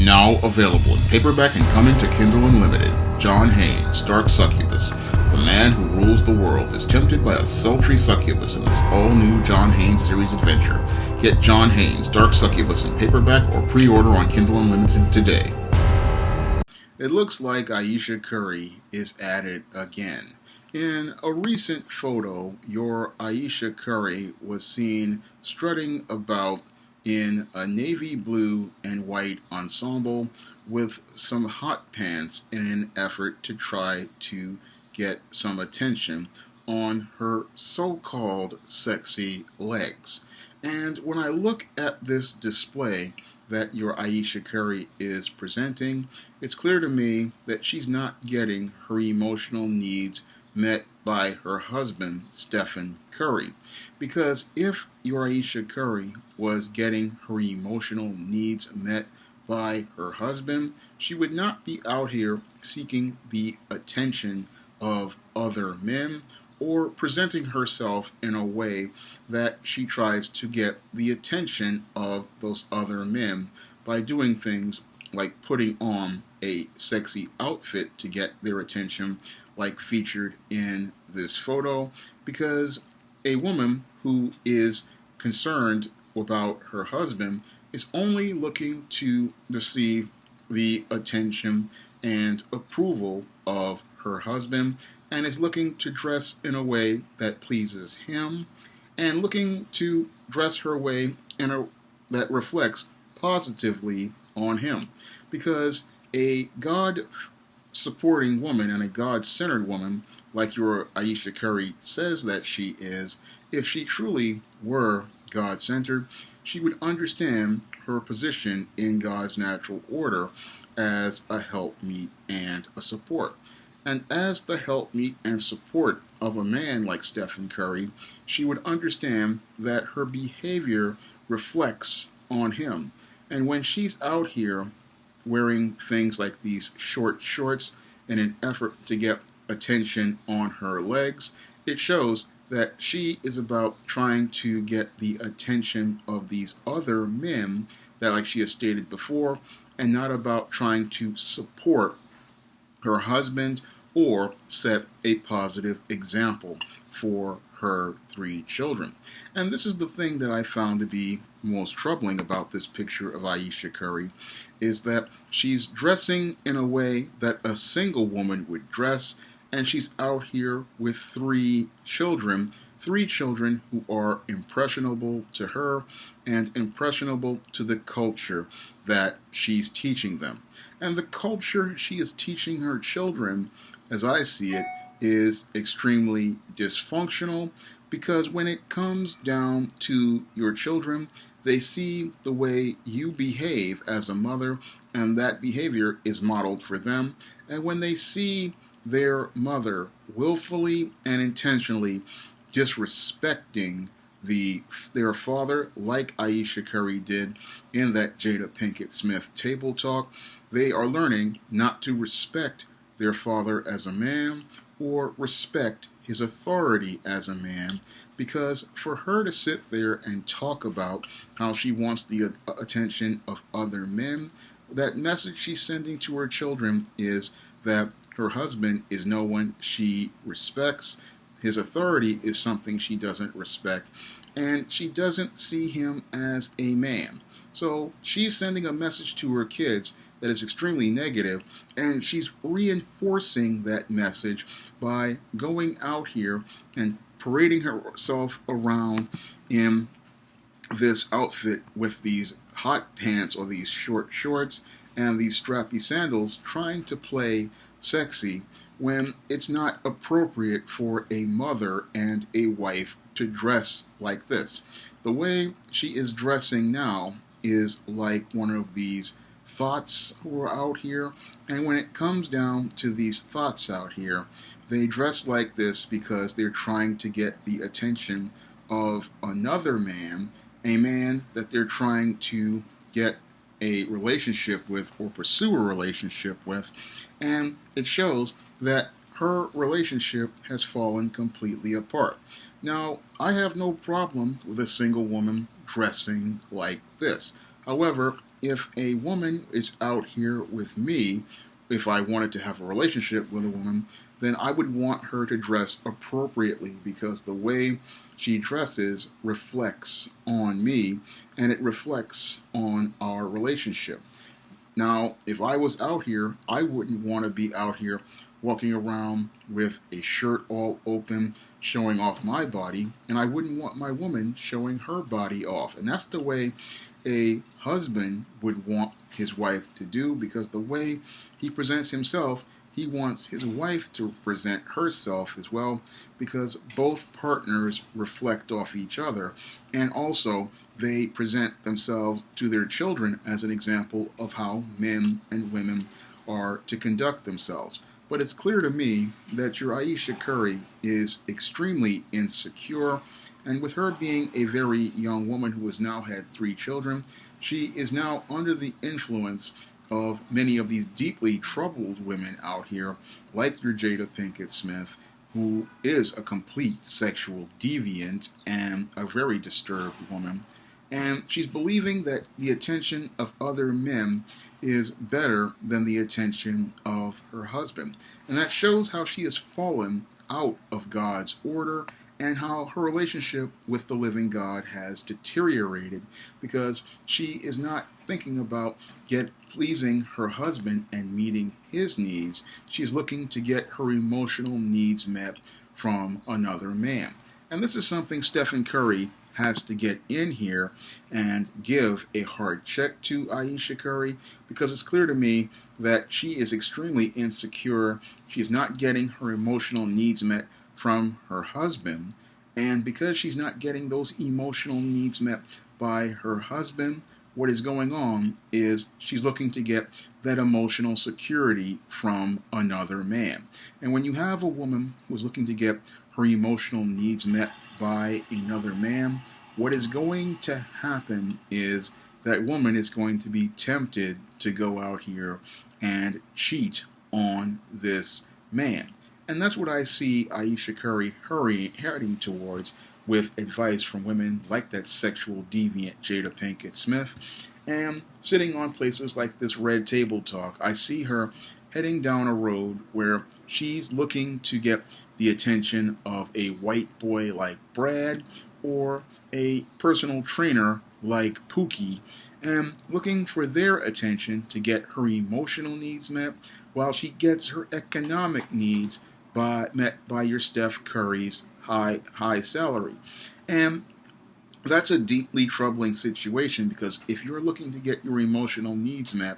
Now available in paperback and coming to Kindle Unlimited. John Haynes, Dark Succubus. The man who rules the world is tempted by a sultry succubus in this all-new John Haynes series adventure. Get John Haynes, Dark Succubus in paperback or pre-order on Kindle Unlimited today. It looks like Ayesha Curry is at it again. In a recent photo, your Ayesha Curry was seen strutting about in a navy blue and white ensemble with some hot pants in an effort to try to get some attention on her so-called sexy legs. And when I look at this display that your Ayesha Curry is presenting, it's clear to me that she's not getting her emotional needs met by her husband, Stephen Curry. Because if your Ayesha Curry was getting her emotional needs met by her husband, she would not be out here seeking the attention of other men or presenting herself in a way that she tries to get the attention of those other men by doing things like putting on a sexy outfit to get their attention, like featured in this photo, because a woman who is concerned about her husband is only looking to receive the attention and approval of her husband, and is looking to dress in a way that pleases him, and looking to dress her way that reflects positively on him. Because a God-supporting woman and a God-centered woman, like your Ayesha Curry says that she is, if she truly were God-centered, she would understand her position in God's natural order as a helpmeet and a support. And as the helpmeet and support of a man like Stephen Curry, she would understand that her behavior reflects on him. And when she's out here wearing things like these short shorts in an effort to get attention on her legs, it shows that she is about trying to get the attention of these other men that, like she has stated before, and not about trying to support her husband or set a positive example for her 3 children. And this is the thing that I found to be most troubling about this picture of Ayesha Curry, is that she's dressing in a way that a single woman would dress, and she's out here with 3 children who are impressionable to her and impressionable to the culture that she's teaching them. And the culture she is teaching her children, as I see it, is extremely dysfunctional, because when it comes down to your children, they see the way you behave as a mother, and that behavior is modeled for them. And when they see their mother willfully and intentionally disrespecting their father, like Ayesha Curry did in that Jada Pinkett Smith table talk, they are learning not to respect their father as a man or respect his authority as a man, because for her to sit there and talk about how she wants the attention of other men, that message she's sending to her children is that her husband is no one she respects, his authority is something she doesn't respect, and she doesn't see him as a man. So she's sending a message to her kids that is extremely negative, and she's reinforcing that message by going out here and parading herself around in this outfit with these hot pants or these short shorts and these strappy sandals, trying to play sexy when it's not appropriate for a mother and a wife to dress like this. The way she is dressing now is like one of these thoughts who are out here, and when it comes down to these thoughts out here, they dress like this because they're trying to get the attention of another man, a man that they're trying to get a relationship with or pursue a relationship with, and it shows that her relationship has fallen completely apart. Now, I have no problem with a single woman dressing like this. However, if a woman is out here with me, if I wanted to have a relationship with a woman, then I would want her to dress appropriately because the way she dresses reflects on me and it reflects on our relationship. Now, if I was out here, I wouldn't want to be out here walking around with a shirt all open, showing off my body, and I wouldn't want my woman showing her body off. And that's the way a husband would want his wife to do, because the way he presents himself, he wants his wife to present herself as well, because both partners reflect off each other, and also they present themselves to their children as an example of how men and women are to conduct themselves. But it's clear to me that your Ayesha Curry is extremely insecure, and with her being a very young woman who has now had 3 children, she is now under the influence of many of these deeply troubled women out here, like your Jada Pinkett Smith, who is a complete sexual deviant and a very disturbed woman. And she's believing that the attention of other men is better than the attention of her husband. And that shows how she has fallen out of God's order and how her relationship with the living God has deteriorated, because she is not thinking about pleasing her husband and meeting his needs. She's looking to get her emotional needs met from another man. And this is something Stephen Curry has to get in here and give a hard check to Ayesha Curry, because it's clear to me that she is extremely insecure. She's not getting her emotional needs met from her husband, and because she's not getting those emotional needs met by her husband, what is going on is she's looking to get that emotional security from another man. And when you have a woman who's looking to get her emotional needs met by another man, what is going to happen is that woman is going to be tempted to go out here and cheat on this man. And that's what I see Ayesha Curry heading towards, with advice from women like that sexual deviant Jada Pinkett Smith. And sitting on places like this Red Table Talk, I see her heading down a road where she's looking to get the attention of a white boy like Brad, or a personal trainer like Pookie, and looking for their attention to get her emotional needs met, while she gets her economic needs met by your Steph Curry's high salary. And that's a deeply troubling situation, because if you're looking to get your emotional needs met,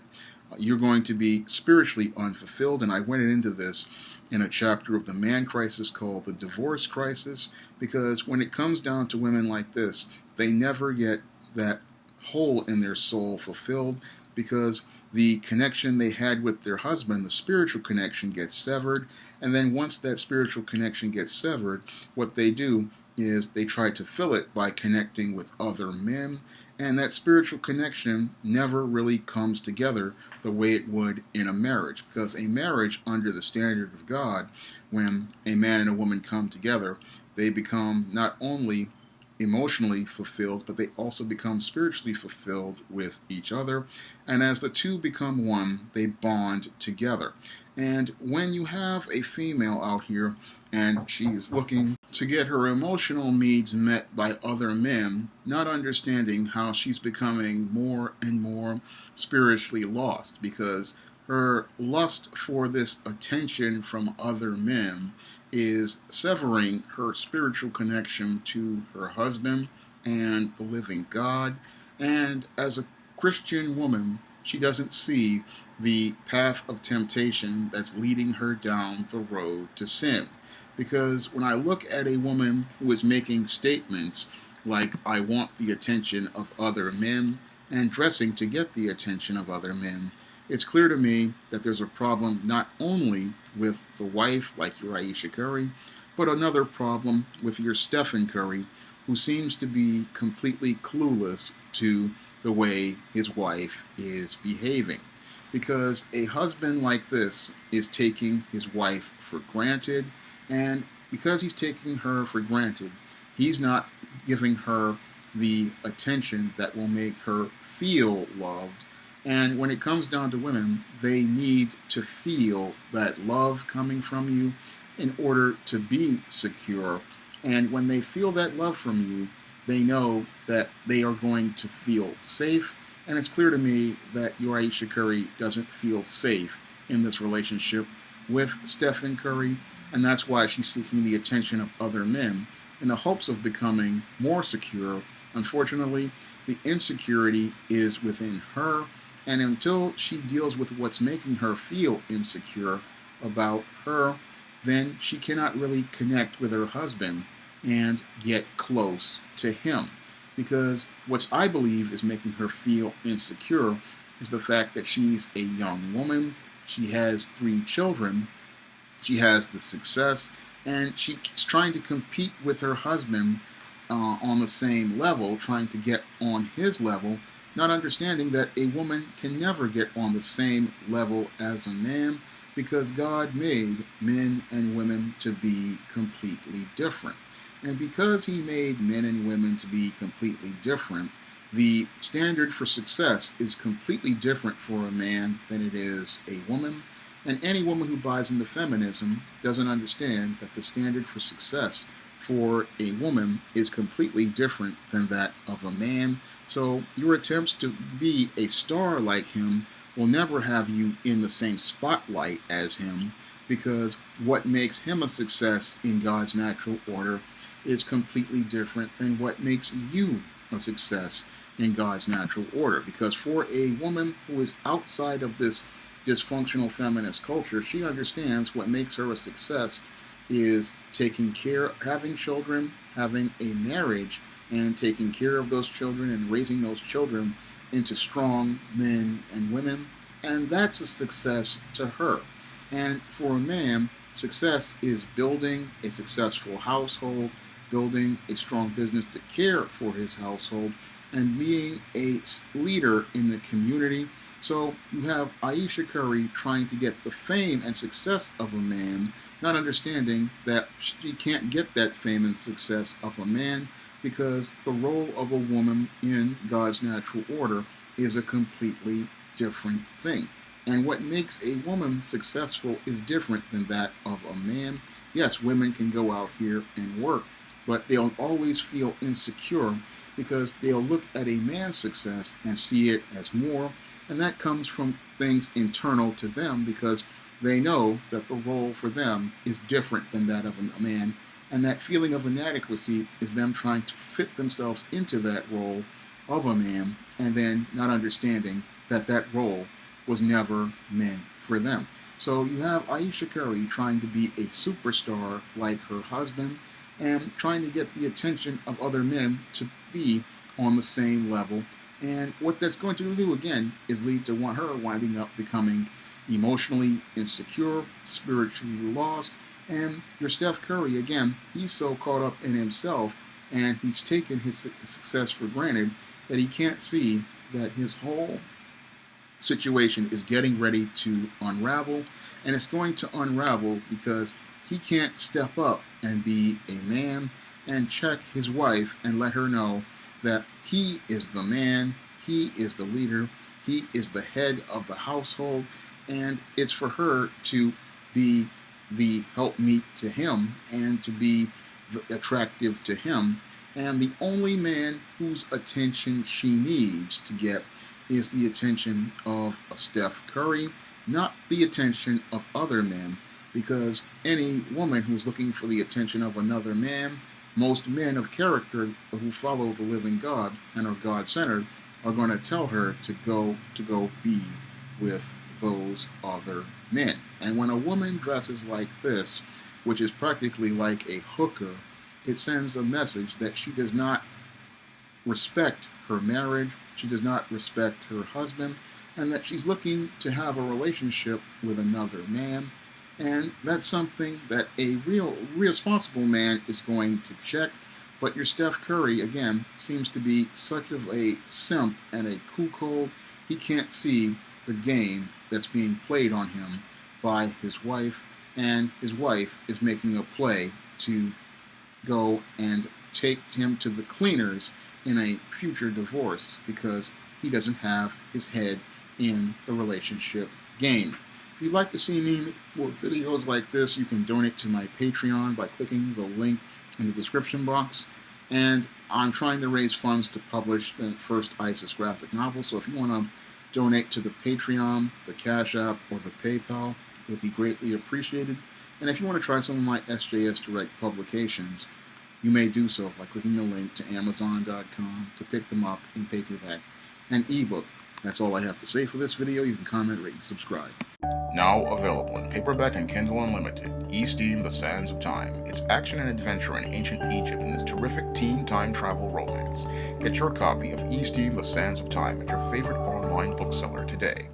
you're going to be spiritually unfulfilled. And I went into this in a chapter of the Man Crisis called The Divorce Crisis, because when it comes down to women like this, they never get that hole in their soul fulfilled, because the connection they had with their husband, the spiritual connection, gets severed. And then once that spiritual connection gets severed, what they do is they try to fill it by connecting with other men. And that spiritual connection never really comes together the way it would in a marriage. Because a marriage, under the standard of God, when a man and a woman come together, they become not only emotionally fulfilled, but they also become spiritually fulfilled with each other. And as the two become one, they bond together. And when you have a female out here and she's looking to get her emotional needs met by other men, not understanding how she's becoming more and more spiritually lost, because her lust for this attention from other men is severing her spiritual connection to her husband and the living God. And as a Christian woman, she doesn't see the path of temptation that's leading her down the road to sin. Because when I look at a woman who is making statements like, I want the attention of other men, and dressing to get the attention of other men, it's clear to me that there's a problem not only with the wife, like your Ayesha Curry, but another problem with your Stephen Curry, who seems to be completely clueless to the way his wife is behaving. Because a husband like this is taking his wife for granted, and because he's taking her for granted, he's not giving her the attention that will make her feel loved, And when it comes down to women, they need to feel that love coming from you in order to be secure. And when they feel that love from you, they know that they are going to feel safe. And it's clear to me that your Ayesha Curry doesn't feel safe in this relationship with Stephen Curry. And that's why she's seeking the attention of other men in the hopes of becoming more secure. Unfortunately, the insecurity is within her. And until she deals with what's making her feel insecure about her, then she cannot really connect with her husband and get close to him. Because what I believe is making her feel insecure is the fact that she's a young woman, she has 3 children, she has the success, and she's trying to compete with her husband on the same level, trying to get on his level, not understanding that a woman can never get on the same level as a man because God made men and women to be completely different. And because he made men and women to be completely different, the standard for success is completely different for a man than it is a woman. And any woman who buys into feminism doesn't understand that the standard for success for a woman is completely different than that of a man. So your attempts to be a star like him will never have you in the same spotlight as him, because what makes him a success in God's natural order is completely different than what makes you a success in God's natural order. Because for a woman who is outside of this dysfunctional feminist culture, she understands what makes her a success is taking care, having children, having a marriage, and taking care of those children and raising those children into strong men and women. And that's a success to her. And for a man, success is building a successful household, building a strong business to care for his household, and being a leader in the community. So you have Ayesha Curry trying to get the fame and success of a man, not understanding that she can't get that fame and success of a man because the role of a woman in God's natural order is a completely different thing. And what makes a woman successful is different than that of a man. Yes, women can go out here and work, but they'll always feel insecure because they'll look at a man's success and see it as more, and that comes from things internal to them because they know that the role for them is different than that of a man, and that feeling of inadequacy is them trying to fit themselves into that role of a man and then not understanding that that role was never meant for them. So you have Ayesha Curry trying to be a superstar like her husband and trying to get the attention of other men to be on the same level. And what that's going to do, again, is lead to her winding up becoming emotionally insecure, spiritually lost. And your Steph Curry, again, he's so caught up in himself and he's taken his success for granted that he can't see that his whole situation is getting ready to unravel. And it's going to unravel because he can't step up and be a man and check his wife and let her know that he is the man, he is the leader, he is the head of the household, and it's for her to be the helpmeet to him and to be attractive to him. And the only man whose attention she needs to get is the attention of a Steph Curry, not the attention of other men, because any woman who's looking for the attention of another man, most men of character who follow the living God and are God-centered are going to tell her to go be with those other men. And when a woman dresses like this, which is practically like a hooker, it sends a message that she does not respect her marriage, she does not respect her husband, and that she's looking to have a relationship with another man. And that's something that a real responsible man is going to check. But your Steph Curry, again, seems to be such of a simp and a cuckold. He can't see the game that's being played on him by his wife, and his wife is making a play to go and take him to the cleaners in a future divorce because he doesn't have his head in the relationship game. If you'd like to see me make more videos like this, you can donate to my Patreon by clicking the link in the description box. And I'm trying to raise funds to publish the first ISIS graphic novel, so if you want to donate to the Patreon, the Cash App, or the PayPal, it would be greatly appreciated. And if you want to try some of my SJS Direct publications, you may do so by clicking the link to Amazon.com to pick them up in paperback and ebook. That's all I have to say for this video. You can comment, rate, and subscribe. Now available in paperback and Kindle Unlimited, E-Steam The Sands of Time. It's action and adventure in ancient Egypt in this terrific teen time travel romance. Get your copy of E-Steam The Sands of Time at your favorite online bookseller today.